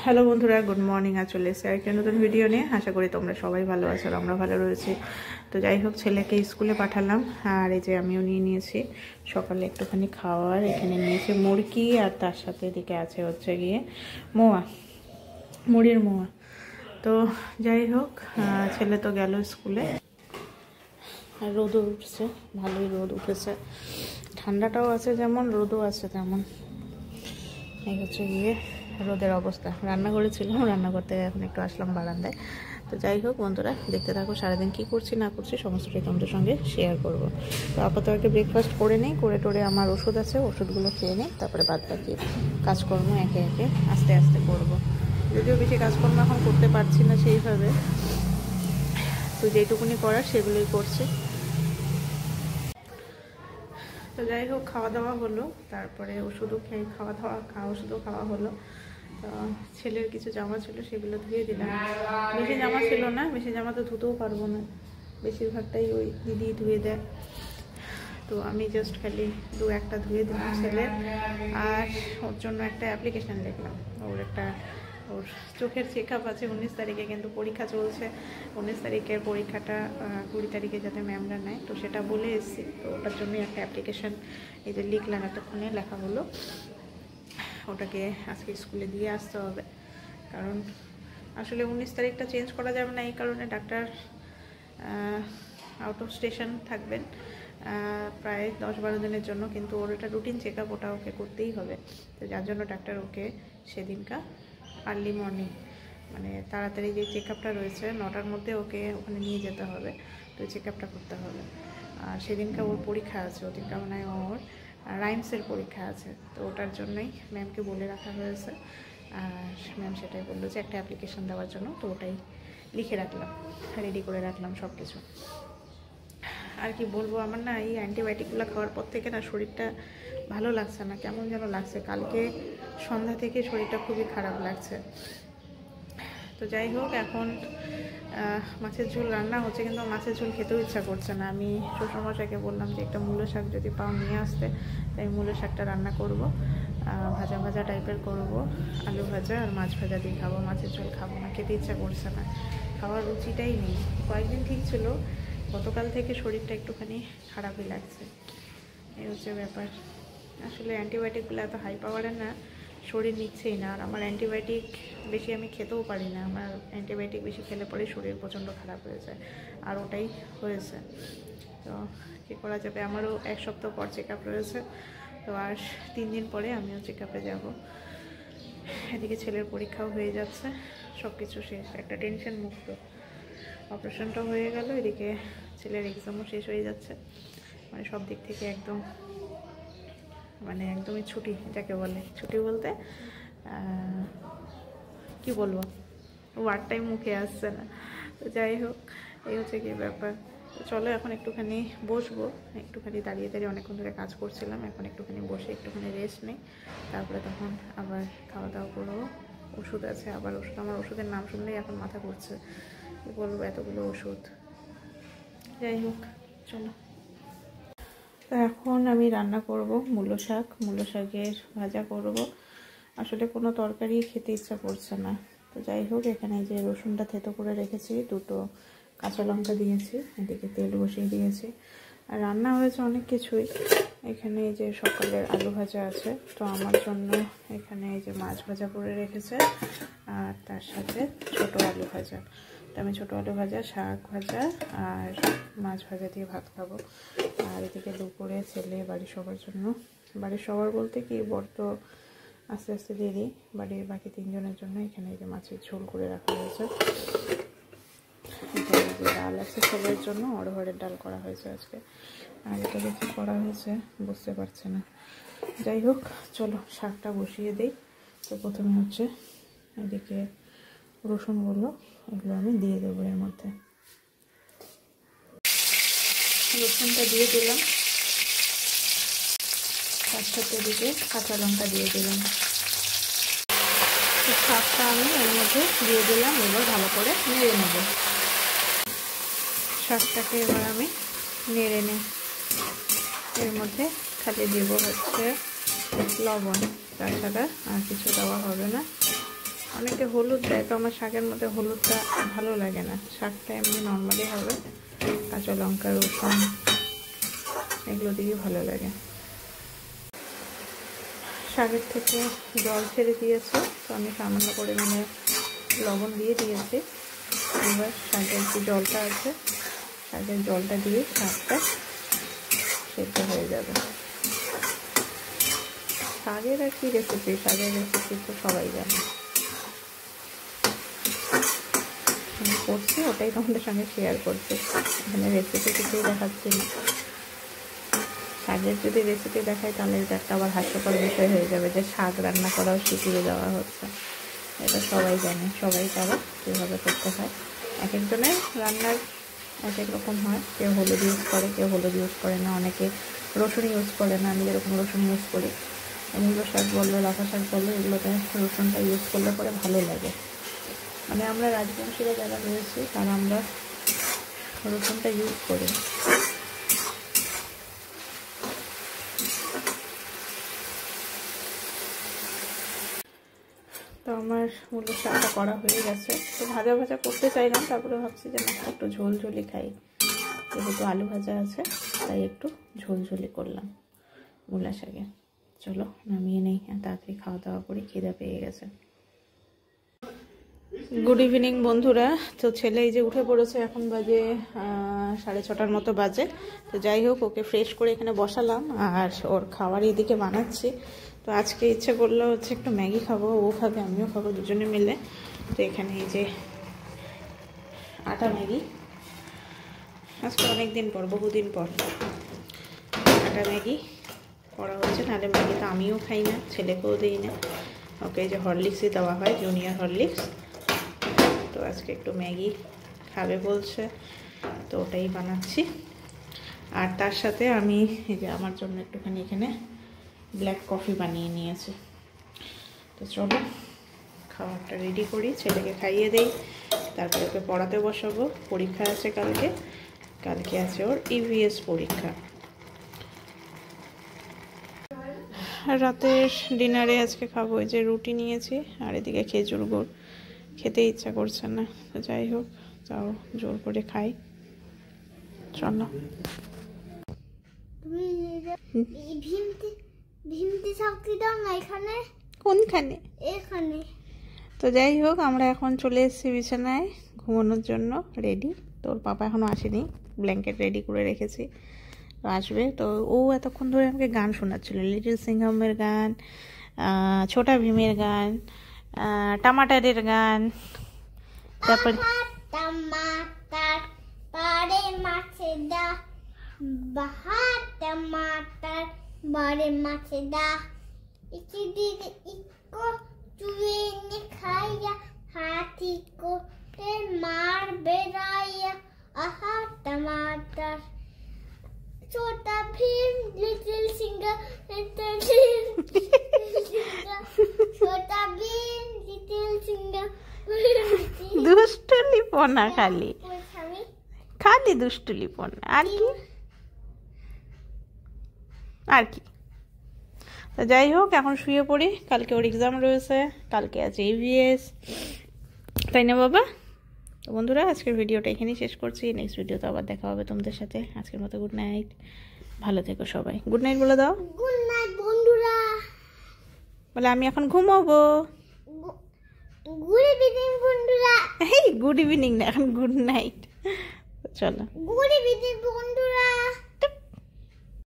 Hello বন্ধুরা, good morning. আজ চলে এসেছি একটা নতুন ভিডিও নিয়ে। আশা করি তোমরা সবাই ভালো আছো আর আমরা ভালো রয়েছি। তো যাই হোক, ছেলেকে স্কুলে পাঠালাম আর এই যে আমিও নিয়ে নিয়েছি সকালে একটুখানি খাওয়ার। এখানে নিয়েছি মুরগি আর তার সাথে এদিকে আছে হচ্ছে গিয়ে মোয়া, মুড়ির মোয়া। তো যাই হোক, ছেলে তো গেল স্কুলে আর রোদও উঠছে, ভালোই রোদ উঠেছে, ঠান্ডাটাও আছে যেমন, রোদও আছে তেমন। এই হচ্ছে গিয়ে রোদের অবস্থা। রান্না করেছিলাম, রান্না করতে এখন একটু আসলাম বারান্দায়। তো যাই হোক বন্ধুরা, দেখতে থাকো সারাদিন কী করছি না করছি সমস্তটাই তোমাদের সঙ্গে শেয়ার করব। তো আপাতত একটা ব্রেকফাস্ট করে নিই, করে টোরে আমার ওষুধ আছে, ওষুধগুলো খেয়ে নিই, তারপরে বাদ বাকি কাজকর্ম একে একে আস্তে আস্তে করব। যদিও বেশি কাজকর্ম এখন করতে পারছি না সেইভাবে, তো যেটুকুনি করার সেগুলোই করছি। তো যাই হোক, খাওয়া দাওয়া হলো, তারপরে ওষুধও খেয়ে ওষুধও খাওয়া হলো। তো ছেলের কিছু জামা ছিল সেগুলো ধুয়ে দিলাম। বেশি জামা ছিল না, বেশি জামা তো ধুতেও পারবো না, বেশিরভাগটাই ওই দিদি ধুয়ে দেয়। তো আমি জাস্ট খালি দু একটা ধুয়ে দিলাম ছেলের। আর ওর জন্য একটা অ্যাপ্লিকেশান লিখলাম। ওর চোখের চেক আপ আছে 19 তারিখে, কিন্তু পরীক্ষা চলছে। 19 তারিখের পরীক্ষাটা 20 তারিখে যাতে ম্যামরা নেয়, তো সেটা বলে এসেছি। তো ওটার জন্যই একটা অ্যাপ্লিকেশান এই যে লিখলাম, এতক্ষণে লেখা হলো। ওটাকে আজকে স্কুলে দিয়ে আসতে হবে, কারণ আসলে 19 তারিখটা চেঞ্জ করা যাবে না। এই কারণে ডাক্তার আউট অফ স্টেশন থাকবেন প্রায় 10-12 দিনের জন্য, কিন্তু ওর একটা রুটিন চেক আপ, ওটা ওকে করতেই হবে। তো যার জন্য ডাক্তার ওকে সেদিনকা আর্লি মর্নিং, মানে তাড়াতাড়ি যে চেক আপটা রয়েছে 9টার মধ্যে ওকে ওখানে নিয়ে যেতে হবে। তো চেক আপটা করতে হবে। আর সেদিনকা ওর পরীক্ষা আছে, ওদিনকা মানে ওর রাইমসের পরীক্ষা আছে। তো ওটার জন্যই ম্যামকে বলে রাখা হয়েছে। আর ম্যাম সেটাই বললো যে একটা অ্যাপ্লিকেশন দেওয়ার জন্য, তো ওটাই লিখে রাখলাম, রেডি করে রাখলাম সব কিছু। আর কি বলবো, আমার না এই অ্যান্টিবায়োটিকগুলো খাওয়ার পর থেকে না শরীরটা ভালো লাগছে না, কেমন যেন লাগছে। কালকে সন্ধ্যা থেকে শরীরটা খুবই খারাপ লাগছে। তো যাই হোক, এখন মাছের ঝোল রান্না হচ্ছে, কিন্তু মাছের ঝোল খেতেও ইচ্ছা করছে না। আমি শ্বশুরমশাইকে বললাম যে একটা মূলো শাক যদি পাও নিয়ে আসতে, তাই মূলো শাকটা রান্না করব, ভাজা ভাজা টাইপের করব, আলু ভাজা আর মাছ ভাজা দিয়ে খাবো। মাছের ঝোল খাবো না, খেতে ইচ্ছা করছে না, খাওয়ার রুচিটাই নেই। কয়েকদিন ঠিক ছিল, গতকাল থেকে শরীরটা একটুখানি খারাপই লাগছে। এই হচ্ছে ব্যাপার। আসলে অ্যান্টিবায়োটিকগুলো এত হাই পাওয়ারের না, শরীর নিচ্ছেই না। আর আমার অ্যান্টিবায়োটিক বেশি আমি খেতেও পারি না, আমার অ্যান্টিবায়োটিক বেশি খেলে পরে শরীর প্রচণ্ড খারাপ হয়ে যায়, আর ওটাই হয়েছে। তো কী করা যাবে, আমারও 1 সপ্তাহ পর চেক আপ রয়েছে। তো আর 3 দিন পরে আমিও চেক আপে যাবো। এদিকে ছেলের পরীক্ষাও হয়ে যাচ্ছে, সব কিছু শেষ, একটা টেনশন মুক্ত। অপারেশনটাও হয়ে গেল, এদিকে ছেলের এক্সামও শেষ হয়ে যাচ্ছে, মানে সব দিক থেকে একদমই ছুটি, যাকে বলে ছুটি বলতে কি বলবো, ওয়ার্ডটাই মুখে আসছে না। তো যাই হোক, এই হচ্ছে কি ব্যাপার। তো চলো এখন একটুখানি বসবো, একটুখানি দাঁড়িয়ে দাঁড়িয়ে অনেকক্ষণ ধরে কাজ করছিলাম, এখন একটুখানি বসে একটুখানি রেস্ট নেই, তারপরে তখন আবার খাওয়া দাওয়া করবো। ওষুধ আছে, আবার ওষুধ, আমার ওষুধের নাম শুনলেই এখন মাথা ঘুরছে, কি বলবো, এতগুলো ওষুধ। যাই হোক চলো। তো এখন আমি রান্না করব মূলো শাকের ভাজা করব। আসলে কোনো তরকারি খেতে ইচ্ছা করছে না। তো যাই হোক, এখানে যে রসুনটা থেতো করে রেখেছি, 2টো কাঁচা লঙ্কা দিয়েছি, এদিকে তেল বসিয়ে দিয়েছি। আর রান্না হয়েছে অনেক কিছুই। এখানে এই যে সকালের আলু ভাজা আছে, তো আমার জন্য এখানে এই যে মাছ ভাজা করে রেখেছে, আর তার সাথে ছোটো আলু ভাজা। তো আমি ছোটো আলু ভাজা, শাক ভাজা আর মাছ ভাজা দিয়ে ভাত খাবো। আর এদিকে দুপুরে ছেলে বাড়ির সবার জন্য, বাড়ির সবার বলতে কি, বর তো আস্তে আস্তে দিয়ে দিই, বাড়ির বাকি 3 জনের জন্য এখানে এই যে মাছের ঝোল করে রাখা হয়েছে। এখানে যে ডাল আছে ছেলের জন্য, অড়হরের ডাল করা হয়েছে আজকে। আর এটা কিছু করা হয়েছে বুঝতে পারছি না। যাই হোক চলো শাকটা বসিয়ে দিই। তো প্রথমে হচ্ছে এদিকে রসুনগুলো, এগুলো আমি দিয়ে দেবো এর মধ্যে। রসুনটা দিয়ে দিলাম, তার সাথে এদিকে কাঁচা লঙ্কা দিয়ে দিলাম। শাকটা আমি এর মধ্যে দিয়ে দিলাম, এবার ভালো করে নেড়ে নেব। শাকটাকে এবার আমি নেড়ে নিই। এর মধ্যে খালি দেব হচ্ছে লবণ, তাছাড়া আর কিছু দেওয়া হবে না। অনেকে হলুদ দেয়, তো আমার শাকের মধ্যে হলুদটা ভালো লাগে না। শাকটা এমনি নর্মালি হবে, কাঁচা লঙ্কা রসুন এগুলো দিয়েই ভালো লাগে। শাকের থেকে জল ছেড়ে দিয়েছে, তো আমি সামান্য পরিমাণে লবণ দিয়ে দিয়েছি। এবার শাকের যে জলটা আছে, শাকের জলটা দিয়ে শাকটা সেদ্ধ হয়ে যাবে। শাকের আর কি রেসিপি, শাকের রেসিপি তো সবাই জানে, আমি করছি ওটাই তোমাদের সঙ্গে শেয়ার করছি। এখানে রেসিপি কিছুই দেখাচ্ছি না। শাকের যদি রেসিপি দেখাই তাহলে এটা একটা আবার হাস্যকর বিষয় হয়ে যাবে যে শাক রান্না করাও শিখিয়ে দেওয়া হচ্ছে। এটা সবাই জানে, সবাই পারে কীভাবে করতে হয়। এক একজনের রান্নার এক এক রকম হয়। কেউ হলুদ ইউজ করে, কেউ হলুদ ইউজ করে না, অনেকে রসুন ইউজ করে না। আমি যেরকম রসুন ইউজ করি, মূলো শাক বললো, লাফা শাক বললো, এগুলোতে রসুনটা ইউজ করলে পরে ভালো লাগে। মানে আমরা রাজবংশীরা যারা রয়েছি তারা আমরা রসুনটা ইউজ করি। তো আমার মূলো শাকটা করা হয়ে গেছে। তো ভাজা ভাজা করতে চাইলাম, তারপরে ভাবছি যে না একটু ঝোলঝোলি খাই, যেহেতু আলু ভাজা আছে তাই একটু ঝোলঝোলি করলাম মূলা শাকে। চলো নামিয়ে নেই, তাড়াতাড়ি খাওয়া দাওয়া করি, খিদে পেয়ে গেছে। গুড ইভিনিং বন্ধুরা। তো ছেলে এই যে উঠে পড়েছে, এখন বাজে 6:30 মতো বাজে। তো যাই হোক, ওকে ফ্রেশ করে এখানে বসালাম আর ওর খাবার এদিকে বানাচ্ছি। তো আজকে ইচ্ছে করলো হচ্ছে একটু ম্যাগি খাবো, ও খাবে আমিও খাবো, দুজনে মিলে। তো এখানে এই যে আটা ম্যাগি, আজকে অনেক দিন পর, বহুদিন পর আটা ম্যাগি করা হচ্ছে। নাহলে ম্যাগি তো আমিও খাই না, ছেলেকেও দিই না। ওকে এই যে হরলিক্সই দেওয়া হয়, জুনিয়র হরলিক্স। তো আজকে একটু ম্যাগি খাবে বলছে, তো ওটাই বানাচ্ছি। আর তার সাথে আমি এই যে আমার জন্য একটুখানি এখানে ব্ল্যাক কফি বানিয়ে নিয়েছি। তো চলো খাবারটা রেডি করি, ছেলেকে খাইয়ে দেই, তারপরে ওকে পড়াতে বসাবো। পরীক্ষা আছে কালকে, কালকে আছে ওর ইভিএস পরীক্ষা। রাতের ডিনারে আজকে খাবো এই যে রুটি নিয়েছি, আর এদিকে খেজুর গুড়। খেতে ইচ্ছা করছে না, তো যাই হোক যাও জোর করে খাই। চলো কোনখানে? এখানে। তো যাই হোক, আমরা এখন চলে এসেছি বিছানায় ঘুমানোর জন্য, রেডি। তোর পাপা এখনো আসেনি, ব্ল্যাঙ্কেট রেডি করে রেখেছি, তো আসবে। তো ও এতক্ষণ ধরে আমাকে গান শোনাচ্ছিল, লিটল সিংহামের গান, ছোটা ভীমের গান, টমাটারের গান, তারপর টমাটার পারে মাছে দা, বাহার টমাটার বারে মাছে দা, ইকি দিদি ইকো চুইনে খাইয়া, হাতি কোটে মার বেড়াইয়া, আহা টমাটার। छोटा भीम लिटिल सिंगर, छोटा भीम लिटिल सिंगर। দুষ্টুলিপনা খালি খালি দুষ্টুলিপনা, আর কি আর কি। তো যাই হোক এখন শুয়ে পড়ি, কালকে ওর এক্সাম রয়েছে, কালকে আছে ইভিএস, তাই না বাবা? তো বন্ধুরা আজকের ভিডিওটা এখানেই শেষ করছি, নেক্সট ভিডিওতে আবার দেখা হবে তোমাদের সাথে। আজকের মতো গুড নাইট, ভালো থেকো সবাই। গুড নাইট বলে দাও। গুড নাইট বন্ধুরা। বলে আমি এখন ঘুমাবো। গুড ইভিনিং বন্ধুরা। এই গুড ইভিনিং না, এখন গুড নাইট। চলো গুড ইভিনিং।